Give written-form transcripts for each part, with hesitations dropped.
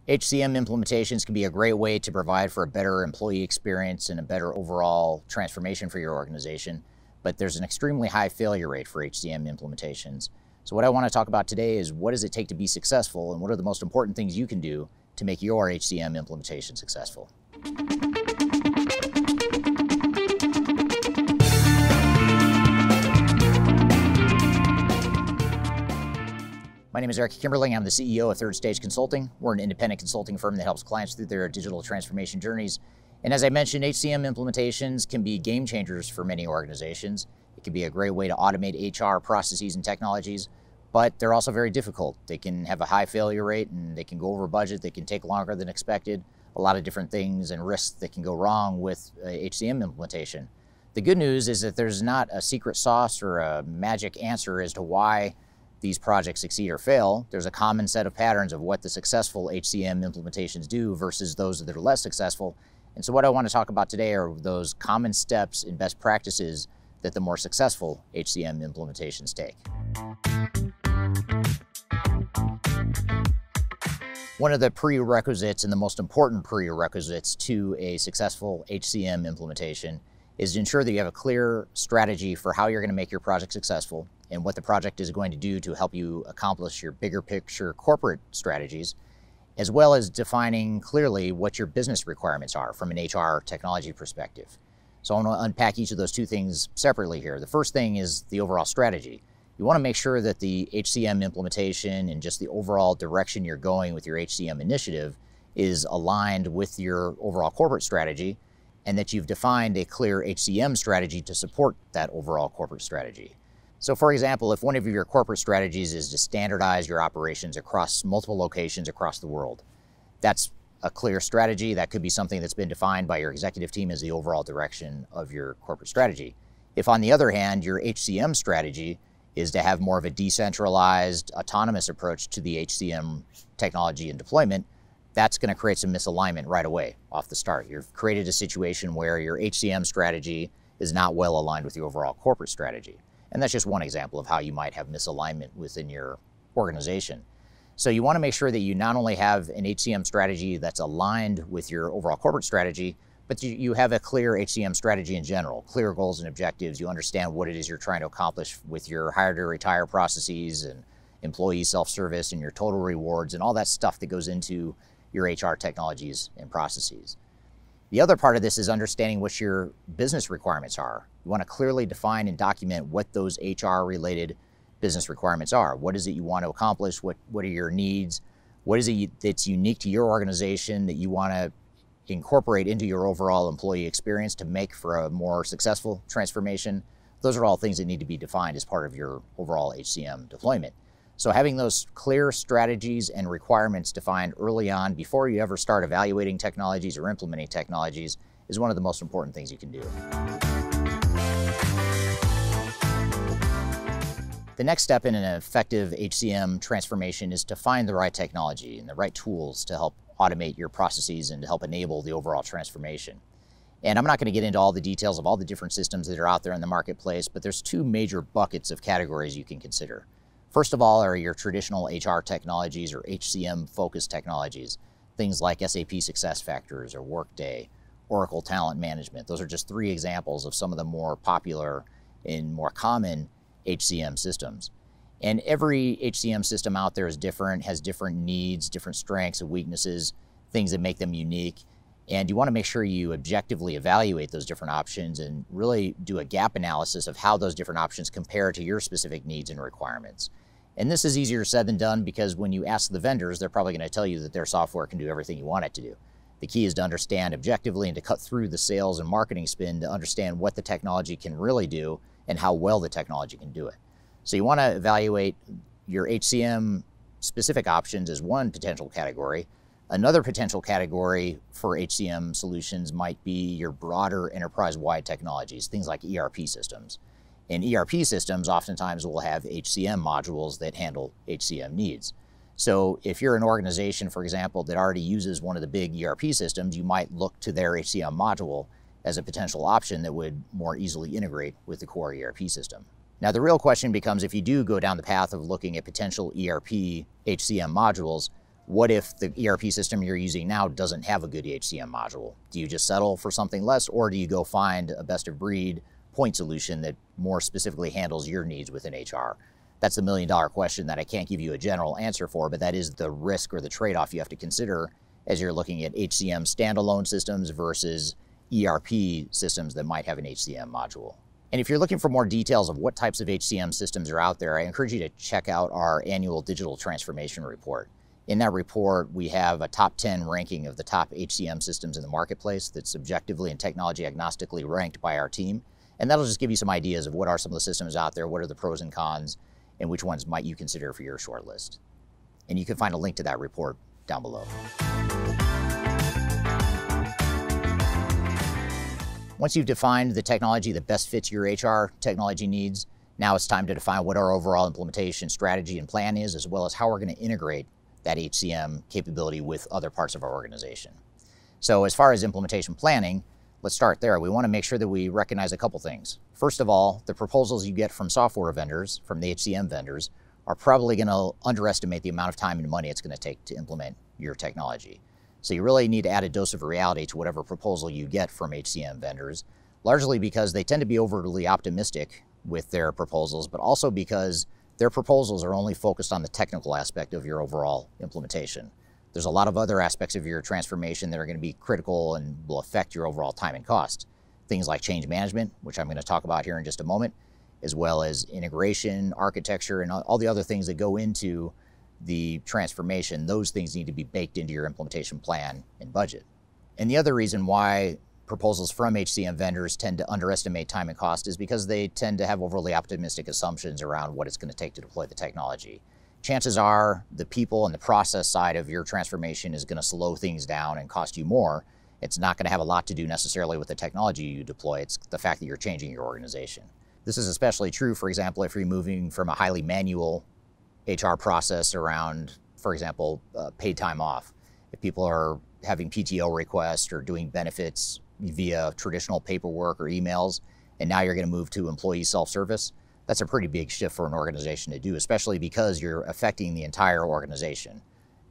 HCM implementations can be a great way to provide for a better employee experience and a better overall transformation for your organization, but there's an extremely high failure rate for HCM implementations. So what I want to talk about today is what does it take to be successful, and what are the most important things you can do to make your HCM implementation successful. My name is Eric Kimberling. I'm the CEO of Third Stage Consulting. We're an independent consulting firm that helps clients through their digital transformation journeys. And as I mentioned, HCM implementations can be game changers for many organizations. It can be a great way to automate HR processes and technologies, but they're also very difficult. They can have a high failure rate and they can go over budget. They can take longer than expected. A lot of different things and risks that can go wrong with HCM implementation. The good news is that there's not a secret sauce or a magic answer as to why these projects succeed or fail. There's a common set of patterns of what the successful HCM implementations do versus those that are less successful. And so what I want to talk about today are those common steps and best practices that the more successful HCM implementations take. One of the prerequisites and the most important prerequisites to a successful HCM implementation is to ensure that you have a clear strategy for how you're going to make your project successful and what the project is going to do to help you accomplish your bigger picture corporate strategies, as well as defining clearly what your business requirements are from an HR technology perspective. So I want to unpack each of those two things separately here. The first thing is the overall strategy. You want to make sure that the HCM implementation and just the overall direction you're going with your HCM initiative is aligned with your overall corporate strategy, and that you've defined a clear HCM strategy to support that overall corporate strategy. So for example, if one of your corporate strategies is to standardize your operations across multiple locations across the world, that's a clear strategy. That could be something that's been defined by your executive team as the overall direction of your corporate strategy. If on the other hand, your HCM strategy is to have more of a decentralized, autonomous approach to the HCM technology and deployment, that's going to create some misalignment right away off the start. You've created a situation where your HCM strategy is not well aligned with the overall corporate strategy. And that's just one example of how you might have misalignment within your organization. So you want to make sure that you not only have an HCM strategy that's aligned with your overall corporate strategy, but you have a clear HCM strategy in general, clear goals and objectives. You understand what it is you're trying to accomplish with your hire to retire processes and employee self-service and your total rewards and all that stuff that goes into your HR technologies and processes. The other part of this is understanding what your business requirements are. You want to clearly define and document what those HR-related business requirements are. What is it you want to accomplish? What are your needs? What is it that's unique to your organization that you want to incorporate into your overall employee experience to make for a more successful transformation? Those are all things that need to be defined as part of your overall HCM deployment. So having those clear strategies and requirements defined early on before you ever start evaluating technologies or implementing technologies is one of the most important things you can do. The next step in an effective HCM transformation is to find the right technology and the right tools to help automate your processes and to help enable the overall transformation. And I'm not going to get into all the details of all the different systems that are out there in the marketplace, but there's two major buckets of categories you can consider. First of all are your traditional HR technologies or HCM-focused technologies, things like SAP SuccessFactors or Workday, Oracle Talent Management. Those are just three examples of some of the more popular and more common HCM systems. And every HCM system out there is different, has different needs, different strengths and weaknesses, things that make them unique. And you want to make sure you objectively evaluate those different options and really do a gap analysis of how those different options compare to your specific needs and requirements. And this is easier said than done because when you ask the vendors, they're probably going to tell you that their software can do everything you want it to do. The key is to understand objectively and to cut through the sales and marketing spin to understand what the technology can really do and how well the technology can do it. So you want to evaluate your HCM specific options as one potential category. Another potential category for HCM solutions might be your broader enterprise-wide technologies, things like ERP systems. And ERP systems oftentimes will have HCM modules that handle HCM needs. So if you're an organization, for example, that already uses one of the big ERP systems, you might look to their HCM module as a potential option that would more easily integrate with the core ERP system. Now, the real question becomes, if you do go down the path of looking at potential ERP HCM modules, What if the ERP system you're using now doesn't have a good HCM module? Do you just settle for something less, or do you go find a best of breed point solution that more specifically handles your needs within HR? That's the million-dollar question that I can't give you a general answer for, but that is the risk or the trade-off you have to consider as you're looking at HCM standalone systems versus ERP systems that might have an HCM module. And if you're looking for more details of what types of HCM systems are out there, I encourage you to check out our annual digital transformation report. In that report, we have a top 10 ranking of the top HCM systems in the marketplace that's objectively and technology agnostically ranked by our team. And that'll just give you some ideas of what are some of the systems out there, what are the pros and cons, and which ones might you consider for your short list. And you can find a link to that report down below. Once you've defined the technology that best fits your HR technology needs, now it's time to define what our overall implementation strategy and plan is, as well as how we're going to integrate that HCM capability with other parts of our organization. So as far as implementation planning, let's start there. We want to make sure that we recognize a couple things. First of all, the proposals you get from software vendors, from the HCM vendors, are probably going to underestimate the amount of time and money it's going to take to implement your technology. So you really need to add a dose of reality to whatever proposal you get from HCM vendors, largely because they tend to be overly optimistic with their proposals, but also because their proposals are only focused on the technical aspect of your overall implementation. There's a lot of other aspects of your transformation that are going to be critical and will affect your overall time and cost. Things like change management, which I'm going to talk about here in just a moment, as well as integration, architecture, and all the other things that go into the transformation. Those things need to be baked into your implementation plan and budget. And the other reason why proposals from HCM vendors tend to underestimate time and cost is because they tend to have overly optimistic assumptions around what it's going to take to deploy the technology. Chances are the people and the process side of your transformation is going to slow things down and cost you more. It's not going to have a lot to do necessarily with the technology you deploy. It's the fact that you're changing your organization. This is especially true, for example, if you're moving from a highly manual HR process around, for example, paid time off. If people are having PTO requests or doing benefits via traditional paperwork or emails, and now you're going to move to employee self-service, that's a pretty big shift for an organization to do, especially because you're affecting the entire organization.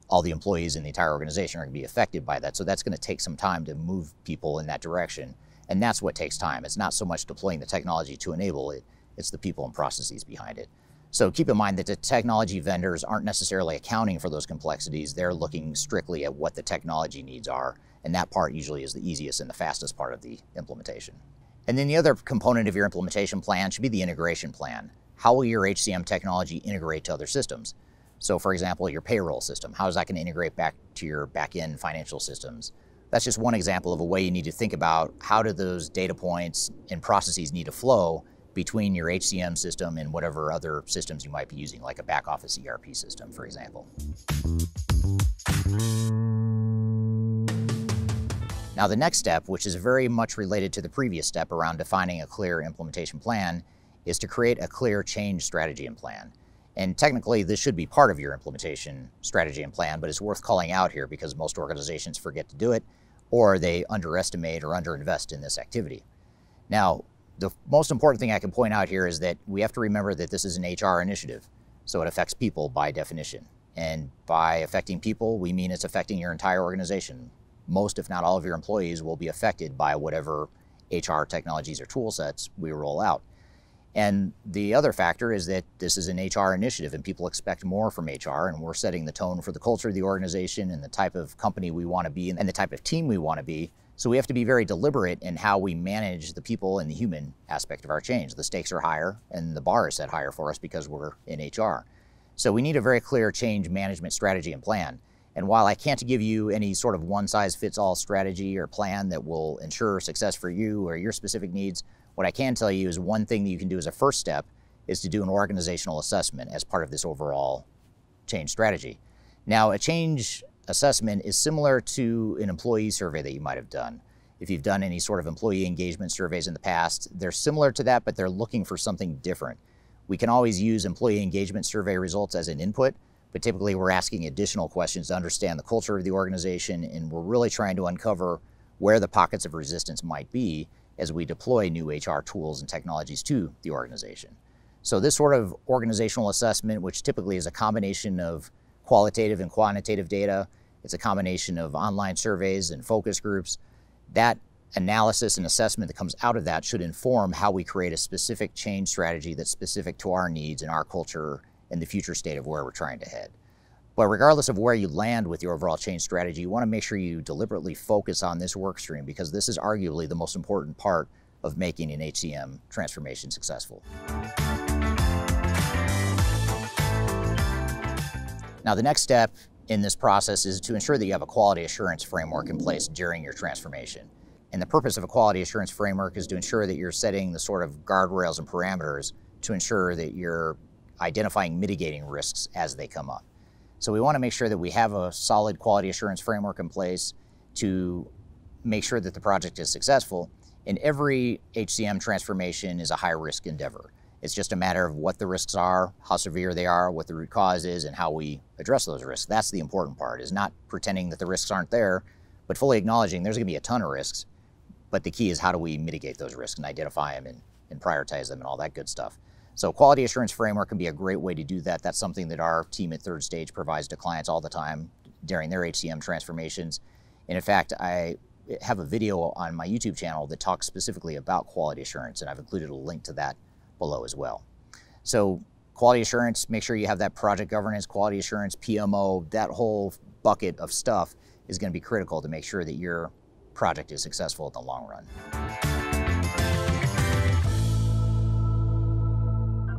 All the employees in the entire organization are going to be affected by that, so that's going to take some time to move people in that direction, and that's what takes time. It's not so much deploying the technology to enable it, it's the people and processes behind it. So keep in mind that the technology vendors aren't necessarily accounting for those complexities. They're looking strictly at what the technology needs are, and that part usually is the easiest and the fastest part of the implementation. And then the other component of your implementation plan should be the integration plan. How will your HCM technology integrate to other systems? So for example, your payroll system, how is that going to integrate back to your back-end financial systems? That's just one example of a way you need to think about how do those data points and processes need to flow between your HCM system and whatever other systems you might be using, like a back office ERP system, for example. Now the next step, which is very much related to the previous step around defining a clear implementation plan, is to create a clear change strategy and plan. And technically this should be part of your implementation strategy and plan, but it's worth calling out here because most organizations forget to do it, or they underestimate or underinvest in this activity. Now, the most important thing I can point out here is that we have to remember that this is an HR initiative, so it affects people by definition. And by affecting people, we mean it's affecting your entire organization. Most, if not all of your employees will be affected by whatever HR technologies or tool sets we roll out. And the other factor is that this is an HR initiative and people expect more from HR, and we're setting the tone for the culture of the organization and the type of company we want to be and the type of team we want to be. So we have to be very deliberate in how we manage the people and the human aspect of our change. The stakes are higher and the bar is set higher for us because we're in HR. So we need a very clear change management strategy and plan. And while I can't give you any sort of one-size-fits-all strategy or plan that will ensure success for you or your specific needs, what I can tell you is one thing that you can do as a first step is to do an organizational assessment as part of this overall change strategy. Now, a change assessment is similar to an employee survey that you might have done. If you've done any sort of employee engagement surveys in the past, they're similar to that, but they're looking for something different. We can always use employee engagement survey results as an input, but typically we're asking additional questions to understand the culture of the organization, and we're really trying to uncover where the pockets of resistance might be as we deploy new HR tools and technologies to the organization. So this sort of organizational assessment, which typically is a combination of qualitative and quantitative data. It's a combination of online surveys and focus groups. That analysis and assessment that comes out of that should inform how we create a specific change strategy that's specific to our needs and our culture and the future state of where we're trying to head. But regardless of where you land with your overall change strategy, you want to make sure you deliberately focus on this work stream, because this is arguably the most important part of making an HCM transformation successful. Now, the next step in this process is to ensure that you have a quality assurance framework in place during your transformation. And the purpose of a quality assurance framework is to ensure that you're setting the sort of guardrails and parameters to ensure that you're identifying mitigating risks as they come up. So we want to make sure that we have a solid quality assurance framework in place to make sure that the project is successful. And every HCM transformation is a high-risk endeavor. It's just a matter of what the risks are, how severe they are, what the root cause is, and how we address those risks. That's the important part, is not pretending that the risks aren't there, but fully acknowledging there's going to be a ton of risks. But the key is, how do we mitigate those risks and identify them and prioritize them and all that good stuff. So quality assurance framework can be a great way to do that. That's something that our team at Third Stage provides to clients all the time during their HCM transformations. And in fact, I have a video on my YouTube channel that talks specifically about quality assurance, and I've included a link to that below as well. So quality assurance, make sure you have that project governance, quality assurance, PMO, that whole bucket of stuff is going to be critical to make sure that your project is successful in the long run.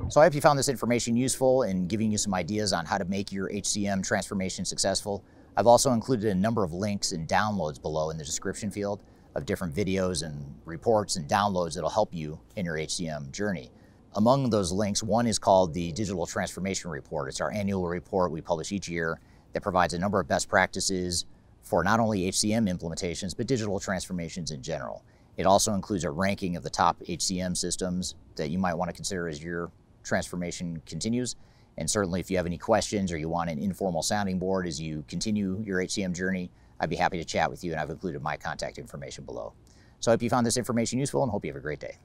So I hope you found this information useful in giving you some ideas on how to make your HCM transformation successful. I've also included a number of links and downloads below in the description field of different videos and reports and downloads that'll help you in your HCM journey. Among those links, one is called the Digital Transformation Report. It's our annual report we publish each year that provides a number of best practices for not only HCM implementations, but digital transformations in general. It also includes a ranking of the top HCM systems that you might want to consider as your transformation continues. And certainly if you have any questions or you want an informal sounding board as you continue your HCM journey, I'd be happy to chat with you, and I've included my contact information below. So I hope you found this information useful and hope you have a great day.